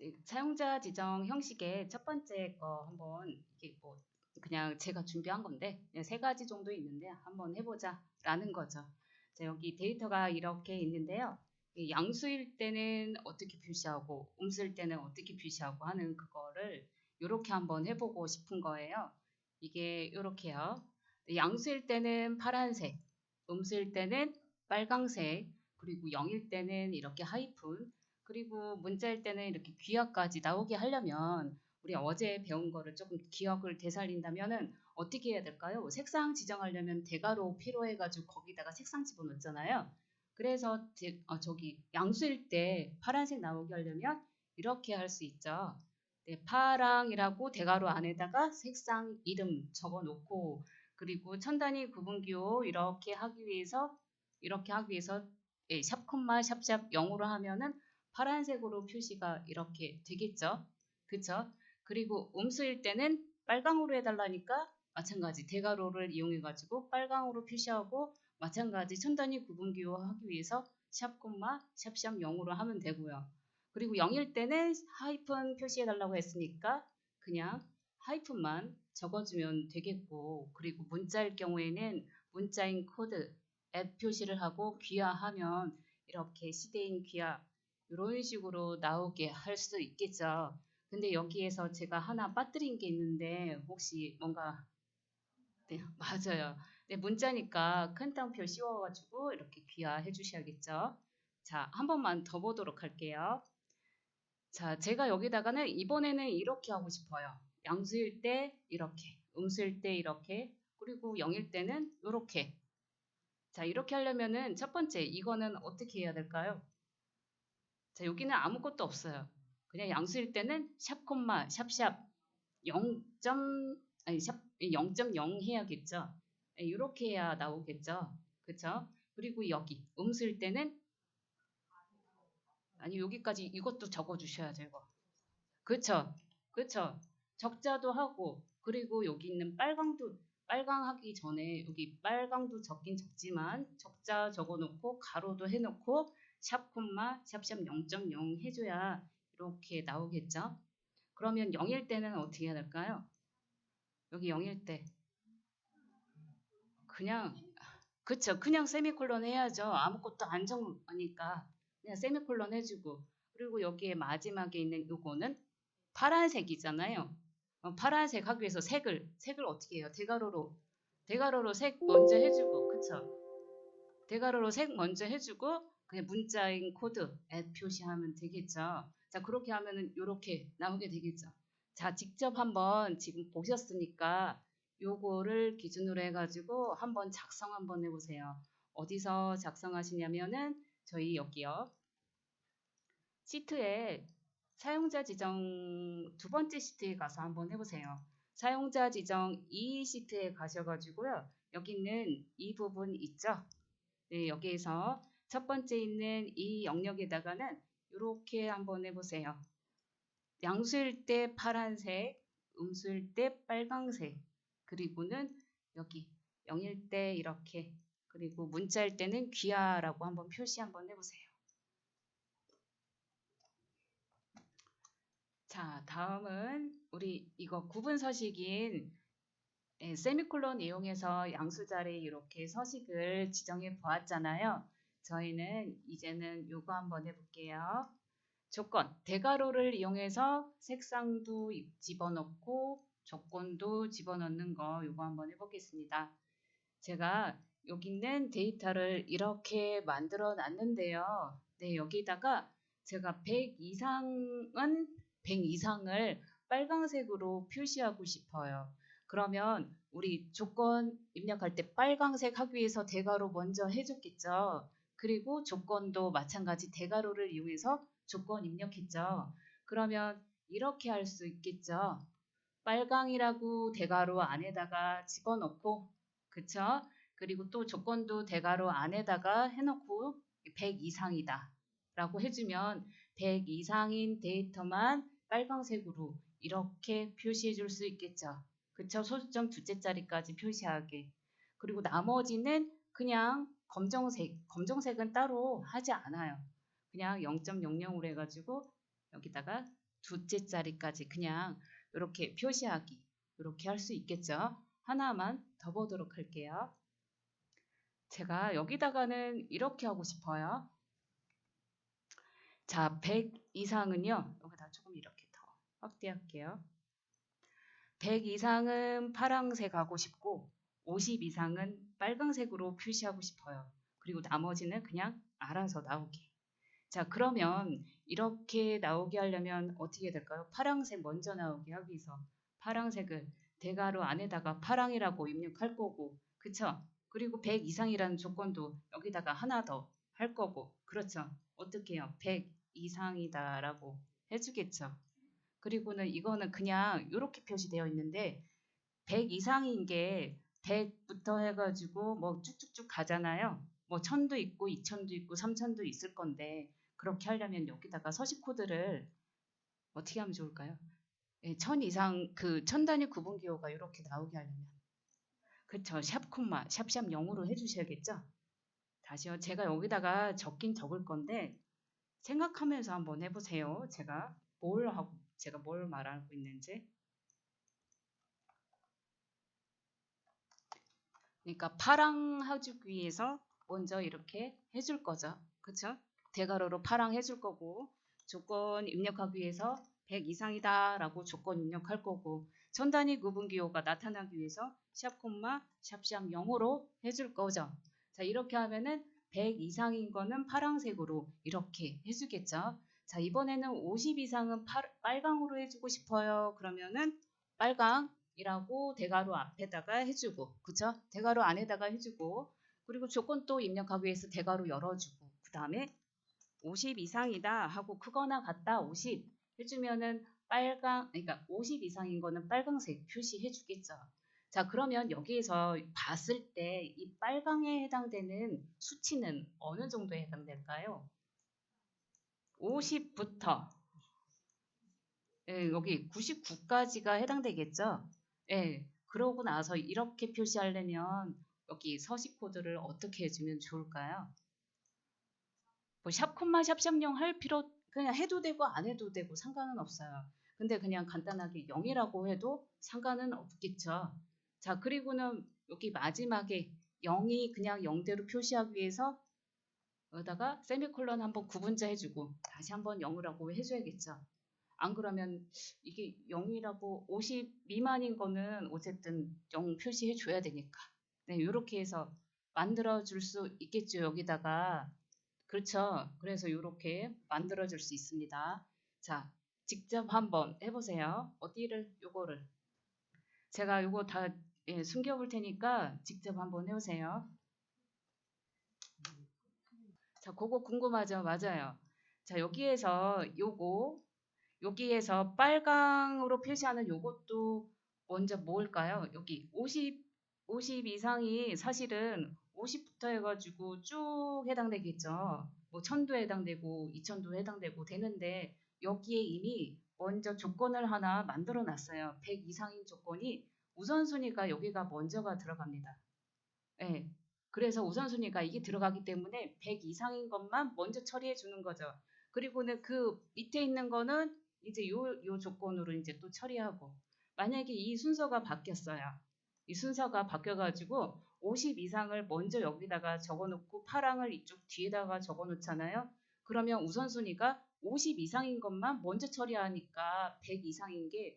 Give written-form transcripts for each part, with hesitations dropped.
네, 사용자 지정 형식의 첫 번째 거 한번 이게 뭐 그냥 제가 준비한 건데 세 가지 정도 있는데 한번 해보자라는 거죠. 자, 여기 데이터가 이렇게 있는데요. 이 양수일 때는 어떻게 표시하고 음수일 때는 어떻게 표시하고 하는 그거를 이렇게 한번 해보고 싶은 거예요. 이게 이렇게요. 양수일 때는 파란색, 음수일 때는 빨강색, 그리고 0일 때는 이렇게 하이픈, 그리고 문자일 때는 이렇게 귀하까지 나오게 하려면 우리 어제 배운 거를 조금 기억을 되살린다면은 어떻게 해야 될까요? 색상 지정하려면 대괄호 필요해가지고 거기다가 색상 집어넣잖아요. 그래서 저기 양수일 때 파란색 나오게 하려면 이렇게 할 수 있죠. 네, 파랑이라고 대괄호 안에다가 색상 이름 적어놓고, 그리고 천 단위 구분기호 이렇게 하기 위해서 예, 샵 콤마 샵샵 0으로 하면은 파란색으로 표시가 이렇게 되겠죠. 그쵸? 그리고 음수일 때는 빨강으로 해달라니까 마찬가지 대괄호를 이용해가지고 빨강으로 표시하고, 마찬가지 천 단위 구분기호 하기 위해서 샵 콤마 샵샵 0으로 하면 되고요. 그리고 0일 때는 하이픈 표시해달라고 했으니까 그냥 하이픈만 적어주면 되겠고, 그리고 문자일 경우에는 문자인 코드 앱 표시를 하고 귀하하면 이렇게 시대인 귀하 이런 식으로 나오게 할 수 있겠죠. 근데 여기에서 제가 하나 빠뜨린 게 있는데 혹시 뭔가 네, 맞아요. 네, 문자니까 큰 따옴표 씌워가지고 이렇게 귀하해 주셔야겠죠. 자, 한 번만 더 보도록 할게요. 자, 제가 여기다가는 이번에는 이렇게 하고 싶어요. 양수일 때 이렇게, 음수일 때 이렇게, 그리고 0일 때는 이렇게. 자, 이렇게 하려면은 첫 번째 이거는 어떻게 해야 될까요? 자, 여기는 아무것도 없어요. 그냥 양수일 때는 샵 콤마 샵샵 0. 아니 샵 0.0 해야겠죠. 이렇게 해야 나오겠죠. 그쵸? 그리고 여기 음수일 때는 아니 여기까지 이것도 적어 주셔야죠. 이거. 그쵸? 그쵸? 적자도 하고, 그리고 여기 있는 빨강 하기 전에 여기 빨강도 적긴 적지만 적자 적어 놓고 가로도 해 놓고 샵 콤마 샵샵 0.0 해줘야 이렇게 나오겠죠? 그러면 0일 때는 어떻게 해야 될까요? 여기 0일 때 그냥 그쵸, 그냥 세미콜론 해야죠. 아무것도 안 적으니까 그냥 세미콜론 해주고, 그리고 여기에 마지막에 있는 요거는 파란색이잖아요. 파란색 하기 위해서 색을 어떻게 해요? 대괄호로 색 먼저 해주고, 그쵸? 대괄호로 색 먼저 해주고 그냥 문자인 코드 앱 표시하면 되겠죠. 자, 그렇게 하면은 이렇게 나오게 되겠죠. 자, 직접 한번 지금 보셨으니까 요거를 기준으로 해가지고 한번 작성 한번 해보세요. 어디서 작성하시냐면은 저희 여기요. 시트에 사용자 지정 두 번째 시트에 가서 한번 해보세요. 사용자 지정 2 시트에 가셔가지고요. 여기 있는 이 부분 있죠? 네, 여기에서 첫 번째 있는 이 영역에다가는 이렇게 한번 해보세요. 양수일 때 파란색, 음수일 때 빨강색, 그리고는 여기 0일 때 이렇게, 그리고 문자일 때는 귀하라고 한번 표시 한번 해보세요. 자, 다음은 우리 이거 구분 서식인 세미콜론 이용해서 양수자리 이렇게 서식을 지정해 보았잖아요. 저희는 이제는 요거 한번 해볼게요. 조건, 대괄호를 이용해서 색상도 집어넣고 조건도 집어넣는 거 요거 한번 해보겠습니다. 제가 여기 있는 데이터를 이렇게 만들어 놨는데요. 네, 여기다가 제가 100 이상을 빨강색으로 표시하고 싶어요. 그러면 우리 조건 입력할 때 빨강색 하기 위해서 대괄호 먼저 해줬겠죠. 그리고 조건도 마찬가지 대괄호를 이용해서 조건 입력했죠. 그러면 이렇게 할 수 있겠죠. 빨강이라고 대괄호 안에다가 집어넣고, 그쵸? 그리고 또 조건도 대괄호 안에다가 해놓고 100 이상이다 라고 해주면 100 이상인 데이터만 빨강색으로 이렇게 표시해 줄 수 있겠죠. 그쵸? 소수점 두째 자리까지 표시하게. 그리고 나머지는 그냥 검정색은 따로 하지 않아요. 그냥 0.00으로 해가지고 여기다가 두째 자리까지 그냥 이렇게 표시하기 이렇게 할 수 있겠죠. 하나만 더 보도록 할게요. 제가 여기다가는 이렇게 하고 싶어요. 자, 100 이상은요. 여기다 조금 이렇게 더 확대할게요. 100 이상은 파란색 하고 싶고 50 이상은 빨강색으로 표시하고 싶어요. 그리고 나머지는 그냥 알아서 나오게. 자, 그러면 이렇게 나오게 하려면 어떻게 될까요? 파란색 먼저 나오게 하기 위해서 파란색을 대괄호 안에다가 파랑이라고 입력할 거고, 그쵸? 그리고 100 이상이라는 조건도 여기다가 하나 더 할 거고, 그렇죠? 어떻게 해요? 100 이상이다라고 해주겠죠? 그리고는 이거는 그냥 이렇게 표시되어 있는데 100 이상인 게 100부터 해가지고 뭐 쭉쭉쭉 가잖아요. 뭐 1000도 있고 2000도 있고 3000도 있을 건데 그렇게 하려면 여기다가 서식 코드를 어떻게 하면 좋을까요? 예, 1000 이상 그 1000 단위 구분 기호가 이렇게 나오게 하려면 그쵸? 샵 콤마 샵샵 0으로 해주셔야겠죠? 다시요. 제가 여기다가 적긴 적을 건데 생각하면서 한번 해보세요. 제가 뭘 말하고 있는지. 그러니까 파랑 해주기 위해서 먼저 이렇게 해줄 거죠. 그쵸? 대괄호로 파랑 해줄 거고 조건 입력하기 위해서 100 이상이다 라고 조건 입력할 거고 천단위 구분기호가 나타나기 위해서 샵 콤마 샵샵 0으로 해줄 거죠. 자, 이렇게 하면은 100 이상인 거는 파란색으로 이렇게 해주겠죠. 자, 이번에는 50 이상은 빨강으로 해주고 싶어요. 그러면은 빨강 이라고 대괄호 앞에다가 해주고, 그쵸? 대괄호 안에다가 해주고, 그리고 조건 또 입력하기 위해서 대괄호 열어주고, 그 다음에 50 이상이다 하고 크거나 같다 50 해주면은 그러니까 50 이상인 거는 빨강색 표시해 주겠죠. 자, 그러면 여기에서 봤을 때 이 빨강에 해당되는 수치는 어느 정도에 해당될까요? 50부터 예, 여기 99까지가 해당되겠죠? 예, 그러고 나서 이렇게 표시하려면 여기 서식 코드를 어떻게 해주면 좋을까요? 뭐 샵 콤마 샵샵0 할 필요 그냥 해도 되고 안 해도 되고 상관은 없어요. 근데 그냥 간단하게 0이라고 해도 상관은 없겠죠. 자, 그리고는 여기 마지막에 0이 그냥 0대로 표시하기 위해서 여기다가 세미콜론 한번 구분자 해주고 다시 한번 0이라고 해줘야겠죠. 안 그러면 이게 0이라고 50 미만인 거는 어쨌든 0 표시해 줘야 되니까. 네, 이렇게 해서 만들어 줄 수 있겠죠. 여기다가. 그렇죠. 그래서 이렇게 만들어 줄 수 있습니다. 자, 직접 한번 해보세요. 어디를 요거를 제가 요거 다 숨겨 볼 테니까 직접 한번 해보세요. 자, 그거 궁금하죠? 맞아요. 자, 여기에서 빨강으로 표시하는 요것도 먼저 뭘까요? 여기 50 이상이 사실은 50부터 해가지고 쭉 해당되겠죠. 뭐 1000도 해당되고 2000도 해당되고 되는데 여기에 이미 먼저 조건을 하나 만들어 놨어요. 100 이상인 조건이 우선순위가 여기가 먼저가 들어갑니다. 예. 그래서 우선순위가 이게 들어가기 때문에 100 이상인 것만 먼저 처리해 주는 거죠. 그리고는 그 밑에 있는 거는 이제 요 조건으로 이제 또 처리하고 만약에 이 순서가 바뀌었어요. 이 순서가 바뀌어가지고 50 이상을 먼저 여기다가 적어놓고 파랑을 이쪽 뒤에다가 적어놓잖아요. 그러면 우선순위가 50 이상인 것만 먼저 처리하니까 100 이상인 게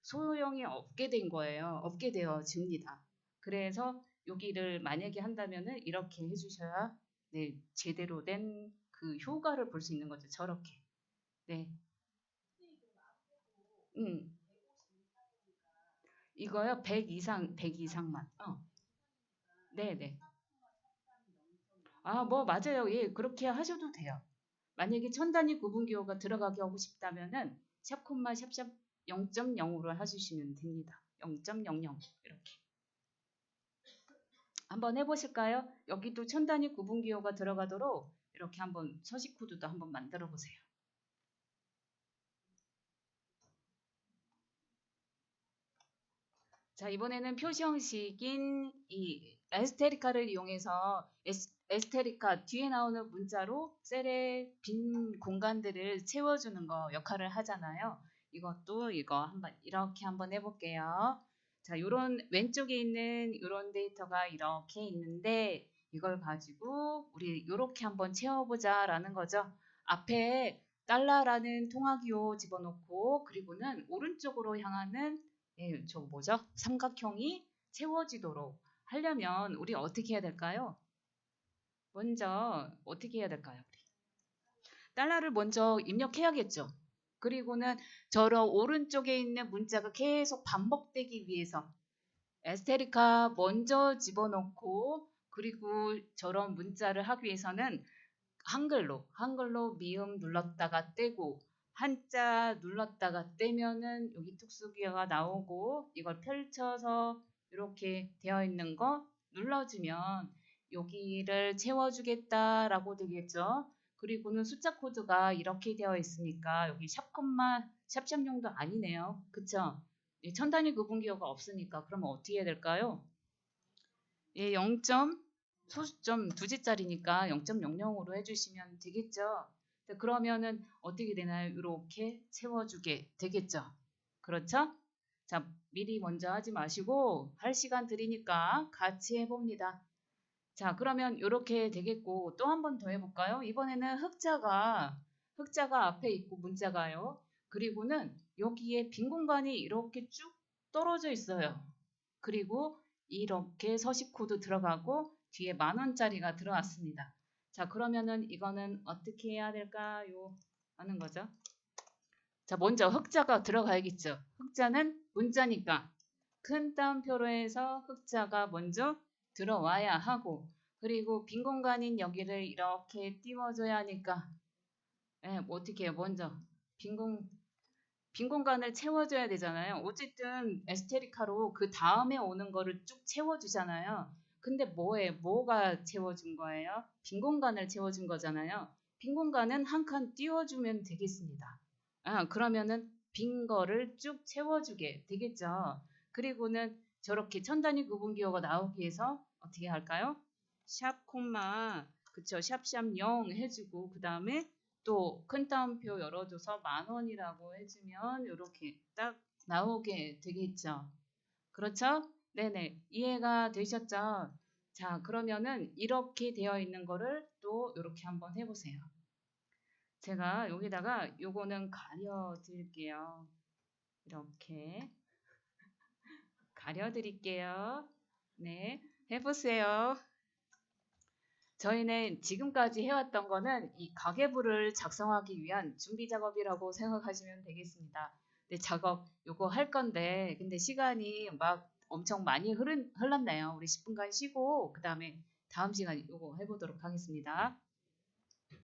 소용이 없게 된 거예요. 없게 되어집니다. 그래서 여기를 만약에 한다면은 이렇게 해주셔야 네, 제대로 된 그 효과를 볼 수 있는 거죠. 저렇게. 네. 음. 이거요. 100 이상만. 네네. 아, 뭐 맞아요. 예, 그렇게 하셔도 돼요. 만약에 천 단위 구분 기호가 들어가게 하고 싶다면은 샵 콤마 샵샵 0.0으로 해주시면 됩니다. 0.00 이렇게. 한번 해보실까요? 여기도 천 단위 구분 기호가 들어가도록 이렇게 한번 서식 코드도 한번 만들어 보세요. 자, 이번에는 표시 형식인 이 라스테리카를 이용해서 에스테리카 뒤에 나오는 문자로 셀의 빈 공간들을 채워주는 거 역할을 하잖아요. 이거 한번 이렇게 한번 해볼게요. 자, 요런 왼쪽에 있는 요런 데이터가 이렇게 있는데 이걸 가지고 우리 요렇게 한번 채워보자라는 거죠. 앞에 달러라는 통화기호 집어넣고 그리고는 오른쪽으로 향하는 저거 뭐죠? 삼각형이 채워지도록 하려면 우리 어떻게 해야 될까요? 먼저 어떻게 해야 될까요? 달러를 먼저 입력해야겠죠. 그리고는 저런 오른쪽에 있는 문자가 계속 반복되기 위해서 에스테리카 먼저 집어넣고 그리고 저런 문자를 하기 위해서는 한글로 미음 눌렀다가 떼고 한자 눌렀다가 떼면은 여기 특수기호가 나오고 이걸 펼쳐서 이렇게 되어 있는 거 눌러주면 여기를 채워주겠다라고 되겠죠. 그리고는 숫자 코드가 이렇게 되어 있으니까 여기 샵용도 아니네요. 그쵸? 천 단위 구분기호가 없으니까 그러면 어떻게 해야 될까요? 예, 0점 소수점 두 지짜리니까 0.00으로 해주시면 되겠죠. 그러면은 어떻게 되나요? 이렇게 채워주게 되겠죠. 그렇죠? 자, 미리 먼저 하지 마시고 할 시간 드리니까 같이 해봅니다. 자, 그러면 이렇게 되겠고 또 한 번 더 해볼까요? 이번에는 흑자가 앞에 있고 문자가요. 그리고는 여기에 빈 공간이 이렇게 쭉 떨어져 있어요. 그리고 이렇게 서식 코드 들어가고 뒤에 10,000원짜리가 들어왔습니다. 자, 그러면은 이거는 어떻게 해야 될까요? 하는 거죠. 자, 먼저 흑자가 들어가야겠죠. 흑자는 문자니까 큰 따옴표로 해서 흑자가 먼저 들어와야 하고 그리고 빈 공간인 여기를 이렇게 띄워줘야 하니까 어떻게 해요? 먼저 빈 공간을 채워줘야 되잖아요. 어쨌든 에스테리카로 그 다음에 오는 거를 쭉 채워주잖아요. 근데 뭐가 채워준 거예요? 빈 공간을 채워준 거잖아요. 빈 공간은 한 칸 띄워주면 되겠습니다. 그러면은 빈 거를 쭉 채워주게 되겠죠. 그리고는 저렇게 천 단위 구분기호가 나오기 위해서 어떻게 할까요? 샵 콤마 그쵸 샵샵 0 해주고 그 다음에 또 큰 따옴표 열어줘서 10,000원이라고 해주면 이렇게 딱 나오게 되겠죠. 그렇죠? 네네 이해가 되셨죠? 자 그러면은 이렇게 되어 있는 거를 또 이렇게 한번 해보세요. 제가 여기다가 요거는 가려 드릴게요. 이렇게 가려 드릴게요. 네 해보세요. 저희는 지금까지 해왔던 거는 이 가계부를 작성하기 위한 준비 작업이라고 생각하시면 되겠습니다. 네, 작업 요거 할 건데 근데 시간이 막 엄청 많이 흘렀네요. 우리 10분간 쉬고 그 다음에 다음 시간 요거 해보도록 하겠습니다.